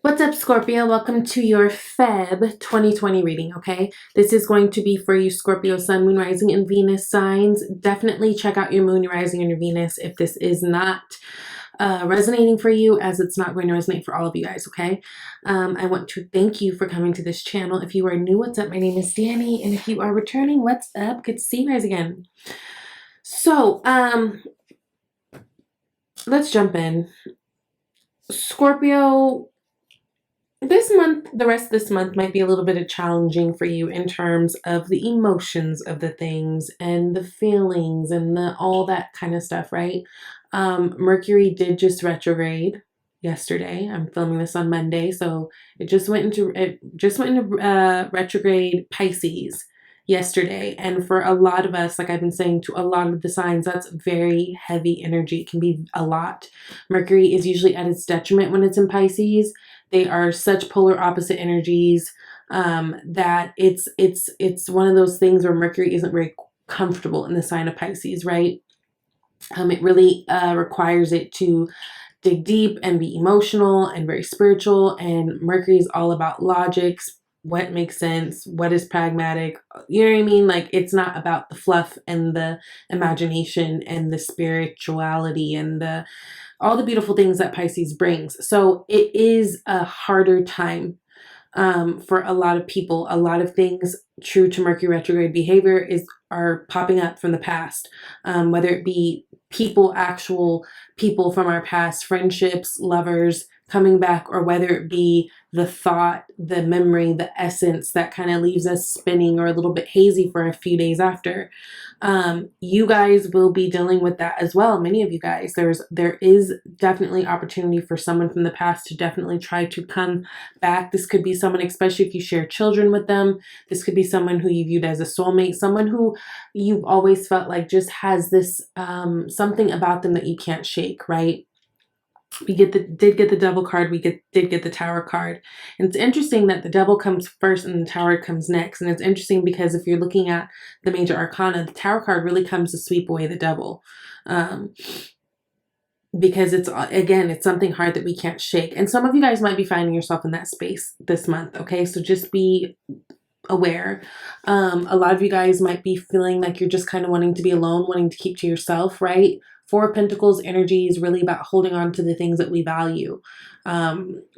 What's up, Scorpio? Welcome to your Feb 2020 reading, okay? This is going to be for you, Scorpio, Sun, Moon, Rising, and Venus signs. Definitely check out your Moon, your Rising, and your Venus if this is not resonating for you, as it's not going to resonate for all of you guys, okay? I want to thank you for coming to this channel. If you are new, what's up? My name is Danny, and if you are returning, what's up? Good to see you guys again. So, let's jump in. Scorpio, this month, the rest of this month might be a little bit challenging for you in terms of the emotions of the things and the feelings and all that kind of stuff, right? Mercury did just retrograde yesterday. I'm filming this on Monday, so it just went into retrograde Pisces yesterday. And for a lot of us, like I've been saying to a lot of the signs, that's very heavy energy. It can be a lot. Mercury is usually at its detriment when it's in Pisces. They are such polar opposite energies that it's one of those things where Mercury isn't very comfortable in the sign of Pisces, right? It really requires it to dig deep and be emotional and very spiritual. And Mercury is all about logics, what makes sense, what is pragmatic. You know what I mean? Like, it's not about the fluff and the imagination and the spirituality and all the beautiful things that Pisces brings. So it is a harder time for a lot of people. A lot of things true to Mercury retrograde behavior are popping up from the past, whether it be actual people from our past, friendships, lovers coming back, or whether it be the thought, the memory, the essence that kind of leaves us spinning or a little bit hazy for a few days after. You guys will be dealing with that as well. Many of you guys, there is definitely opportunity for someone from the past to definitely try to come back. This could be someone, especially if you share children with them. This could be someone who you viewed as a soulmate, someone who you've always felt like just has this something about them that you can't shake, right? We did get the Devil card. We did get the Tower card. And it's interesting that the Devil comes first and the Tower comes next. And it's interesting because if you're looking at the major arcana, the Tower card really comes to sweep away the Devil. Because it's something hard that we can't shake. And some of you guys might be finding yourself in that space this month, okay? So just be aware. A lot of you guys might be feeling like you're just kind of wanting to be alone, wanting to keep to yourself, right? Four of Pentacles energy is really about holding on to the things that we value.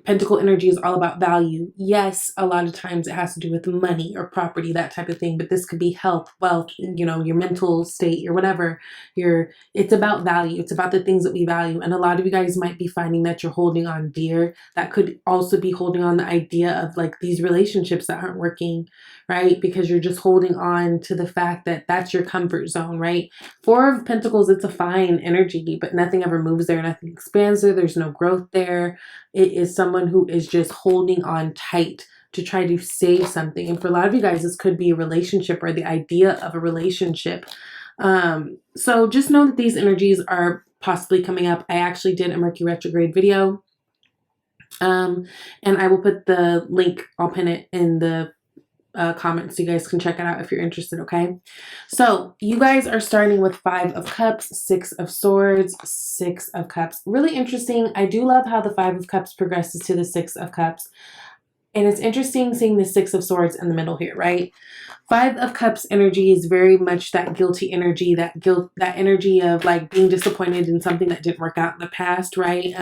Pentacle energy is all about value. Yes, a lot of times it has to do with money or property, that type of thing, but this could be health, wealth, you know, your mental state, your whatever. It's about value. It's about the things that we value. And a lot of you guys might be finding that you're holding on dear. That could also be holding on the idea of like these relationships that aren't working, right? Because you're just holding on to the fact that that's your comfort zone, right? Four of Pentacles, it's a fine energy, but nothing ever moves there. Nothing expands there. There's no growth there. It is someone who is just holding on tight to try to save something. And for a lot of you guys, this could be a relationship or the idea of a relationship. So just know that these energies are possibly coming up. I actually did a Mercury retrograde video. And I will put the link, I'll pin it in the comments so you guys can check it out if you're interested, okay? So you guys are starting with Five of Cups, Six of Swords, Six of Cups. Really interesting. I do love how the Five of Cups progresses to the Six of Cups. And it's interesting seeing the Six of Swords in the middle here, right? Five of Cups energy is very much that guilty energy, that energy of like being disappointed in something that didn't work out in the past, right?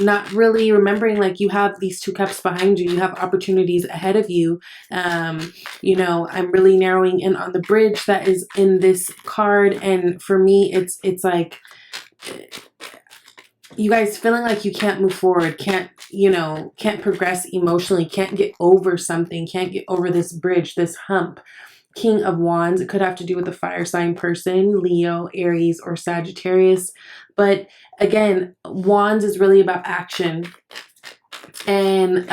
Not really remembering like you have these two cups behind you. You have opportunities ahead of you. You know, I'm really narrowing in on the bridge that is in this card. And for me, it's like you guys feeling like you can't move forward, can't progress emotionally, can't get over something, can't get over this bridge, this hump. King of Wands, it could have to do with a fire sign person, Leo, Aries, or Sagittarius. But again, Wands is really about action. And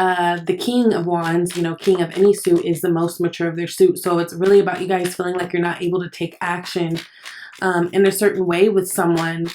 the King of Wands, you know, king of any suit, is the most mature of their suit. So it's really about you guys feeling like you're not able to take action in a certain way with someone.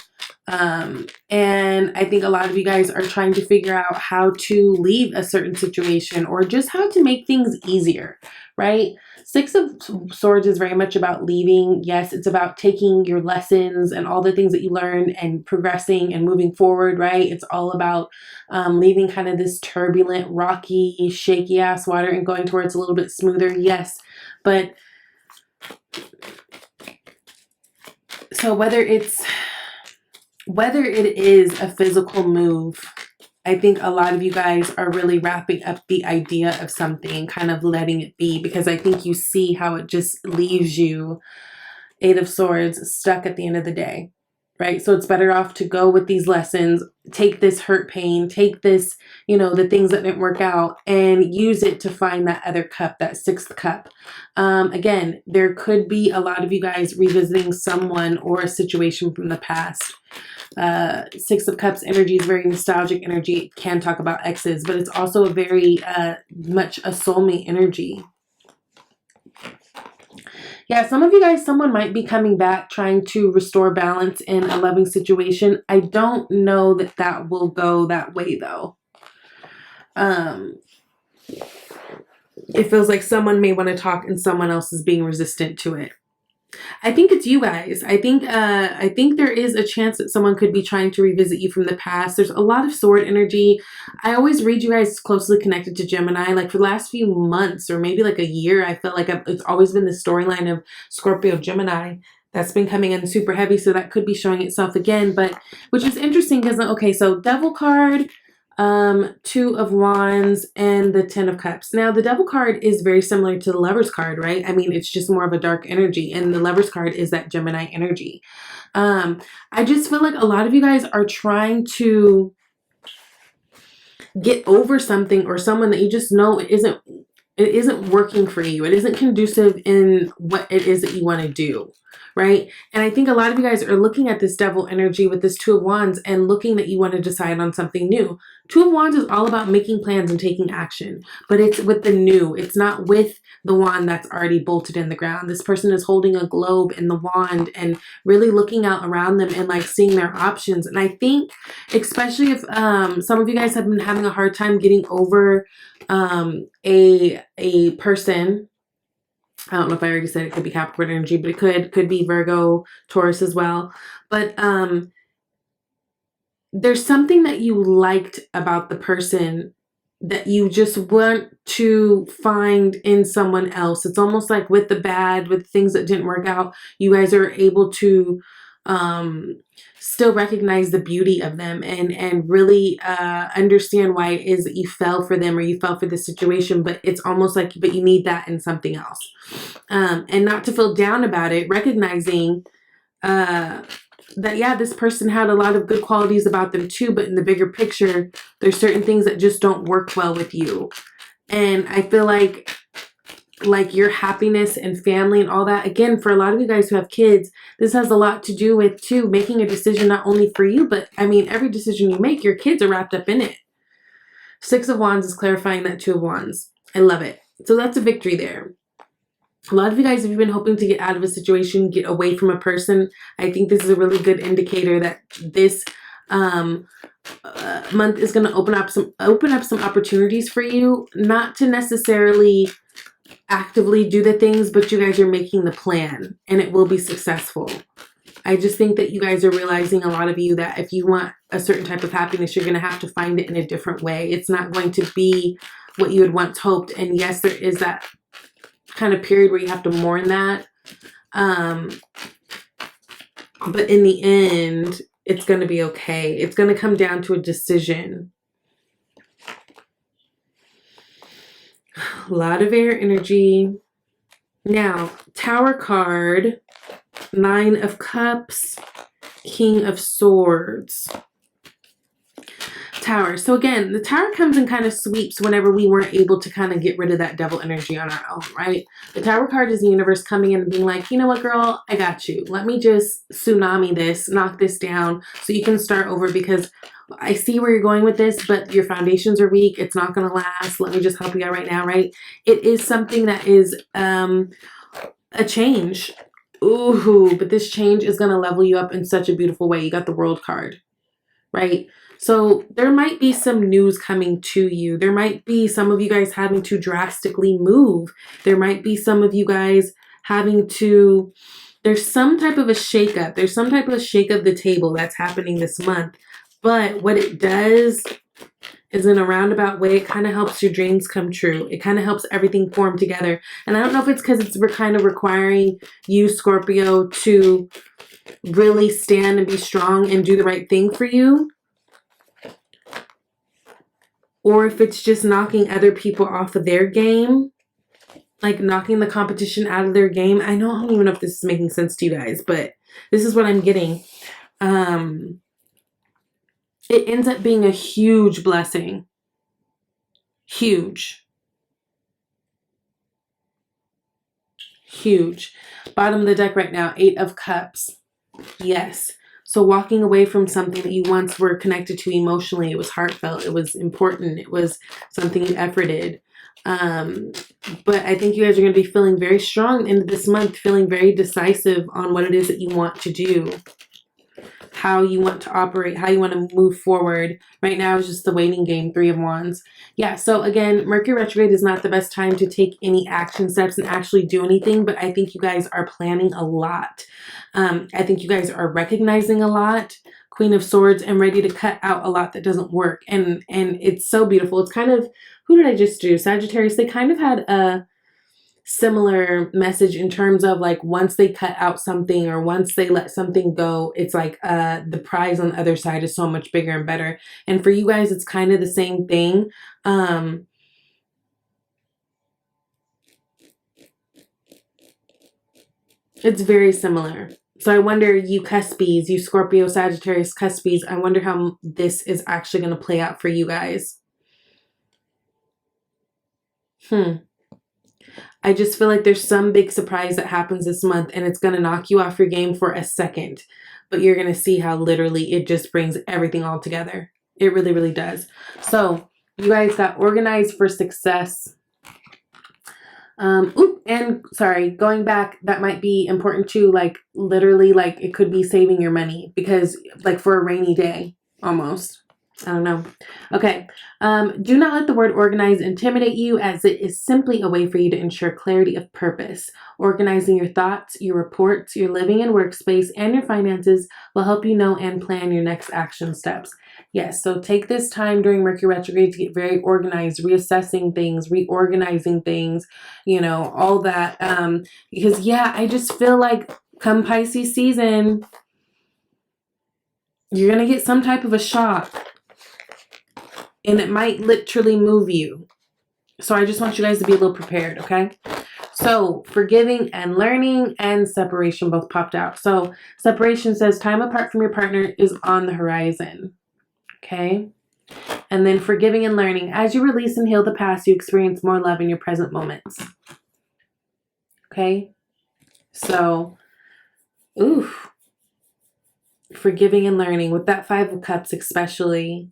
And I think a lot of you guys are trying to figure out how to leave a certain situation or just how to make things easier, right? Six of Swords is very much about leaving. Yes, it's about taking your lessons and all the things that you learned and progressing and moving forward, right? It's all about leaving kind of this turbulent, rocky, shaky ass water and going towards a little bit smoother. Yes, but so whether it is a physical move, I think a lot of you guys are really wrapping up the idea of something, kind of letting it be, because I think you see how it just leaves you, Eight of Swords, stuck at the end of the day, right? So it's better off to go with these lessons, take this hurt pain, take this, you know, the things that didn't work out and use it to find that other cup, that sixth cup. Again, there could be a lot of you guys revisiting someone or a situation from the past. Six of Cups energy is very nostalgic energy. It can talk about exes, but it's also a very much a soulmate energy. Yeah, some of you guys, someone might be coming back trying to restore balance in a loving situation. I don't know that that will go that way though. It feels like someone may want to talk and someone else is being resistant to it. I think it's you guys. I think there is a chance that someone could be trying to revisit you from the past. There's a lot of sword energy. I always read you guys closely connected to Gemini. Like for the last few months or maybe like a year, I felt like it's always been the storyline of Scorpio Gemini that's been coming in super heavy. So that could be showing itself again, but which is interesting because, okay, so Devil card, Two of Wands, and the Ten of Cups. Now, the Devil card is very similar to the Lover's card, right? I mean, it's just more of a dark energy, and the Lover's card is that Gemini energy. I just feel like a lot of you guys are trying to get over something or someone that you just know it isn't working for you. It isn't conducive in what it is that you want to do, right? And I think a lot of you guys are looking at this Devil energy with this Two of Wands and looking that you want to decide on something new. Two of Wands is all about making plans and taking action, but it's with the new. It's not with the wand that's already bolted in the ground. This person is holding a globe and the wand and really looking out around them and like seeing their options. And I think especially if some of you guys have been having a hard time getting over a person. I don't know if I already said it could be Capricorn energy, but it could be Virgo, Taurus as well. But there's something that you liked about the person that you just want to find in someone else. It's almost like with the bad, with things that didn't work out, you guys are able to still recognize the beauty of them and really understand why it is that you fell for them or you fell for the situation, but it's almost like, but you need that in something else. And not to feel down about it, recognizing that, yeah, this person had a lot of good qualities about them too, but in the bigger picture, there's certain things that just don't work well with you. And I feel like your happiness and family and all that, again, for a lot of you guys who have kids, this has a lot to do with too, making a decision not only for you, but I mean, every decision you make, your kids are wrapped up in it. Six of Wands is clarifying that Two of Wands. I love it. So that's a victory there. A lot of you guys, if you've been hoping to get out of a situation, get away from a person, I think this is a really good indicator that this month is going to open up some opportunities for you, not to necessarily actively do the things, but you guys are making the plan and it will be successful. I just think that you guys are realizing, a lot of you, that if you want a certain type of happiness, you're going to have to find it in a different way. It's not going to be what you had once hoped. And yes, there is that kind of period where you have to mourn that. But in the end, it's going to be okay. It's going to come down to a decision. A lot of air energy. Now, Tower card, Nine of Cups, King of Swords. Tower. So again, the Tower comes and kind of sweeps whenever we weren't able to kind of get rid of that Devil energy on our own, right? The Tower card is the universe coming in and being like, you know what, girl, I got you. Let me just tsunami this, knock this down so you can start over, because I see where you're going with this, but your foundations are weak. It's not going to last. Let me just help you out right now, right? It is something that is a change. Ooh, but this change is going to level you up in such a beautiful way. You got the World card, right? So there might be some news coming to you. There might be some of you guys having to drastically move. There might be some of you guys having to, there's some type of a shakeup. There's some type of a shake of the table that's happening this month. But what it does is, in a roundabout way, it kind of helps your dreams come true. It kind of helps everything form together. And I don't know if it's because it's kind of requiring you, Scorpio, to really stand and be strong and do the right thing for you, or if it's just knocking other people off of their game, like knocking the competition out of their game. I don't even know if this is making sense to you guys, but this is what I'm getting. It ends up being a huge blessing. Huge. Huge. Bottom of the deck right now, 8 of Cups. Yes. So walking away from something that you once were connected to emotionally, it was heartfelt, it was important, it was something you efforted. But I think you guys are going to be feeling very strong into this month, feeling very decisive on what it is that you want to do, how you want to operate, how you want to move forward. Right now is just the waiting game, 3 of Wands. Yeah, so again, Mercury retrograde is not the best time to take any action steps and actually do anything, but I think you guys are planning a lot. I think you guys are recognizing a lot, Queen of Swords, and ready to cut out a lot that doesn't work. And it's so beautiful. It's kind of, who did I just do? Sagittarius. They kind of had a similar message in terms of like, once they cut out something or once they let something go, it's like the prize on the other side is so much bigger and better. And for you guys, it's kind of the same thing. It's very similar. So I wonder, you cuspies, you Scorpio, Sagittarius cuspies, I wonder how this is actually going to play out for you guys. I just feel like there's some big surprise that happens this month, and it's going to knock you off your game for a second. But you're going to see how literally it just brings everything all together. It really, really does. So you guys got organized for success. And sorry, going back, that might be important too. Like literally, like it could be saving your money, because like for a rainy day, almost. I don't know. Okay. Do not let the word organize intimidate you, as it is simply a way for you to ensure clarity of purpose. Organizing your thoughts, your reports, your living and workspace, and your finances will help you know and plan your next action steps. Yes, so take this time during Mercury retrograde to get very organized, reassessing things, reorganizing things, you know, all that. Because yeah, I just feel like come Pisces season, you're going to get some type of a shock. And it might literally move you. So I just want you guys to be a little prepared, okay? So forgiving and learning and separation both popped out. So separation says time apart from your partner is on the horizon, okay? And then forgiving and learning. As you release and heal the past, you experience more love in your present moments, okay? So, oof. Forgiving and learning. With that 5 of Cups especially,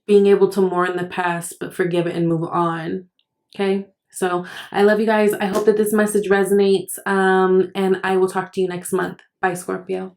being able to mourn the past, but forgive it and move on. Okay. So I love you guys. I hope that this message resonates. And I will talk to you next month. Bye, Scorpio.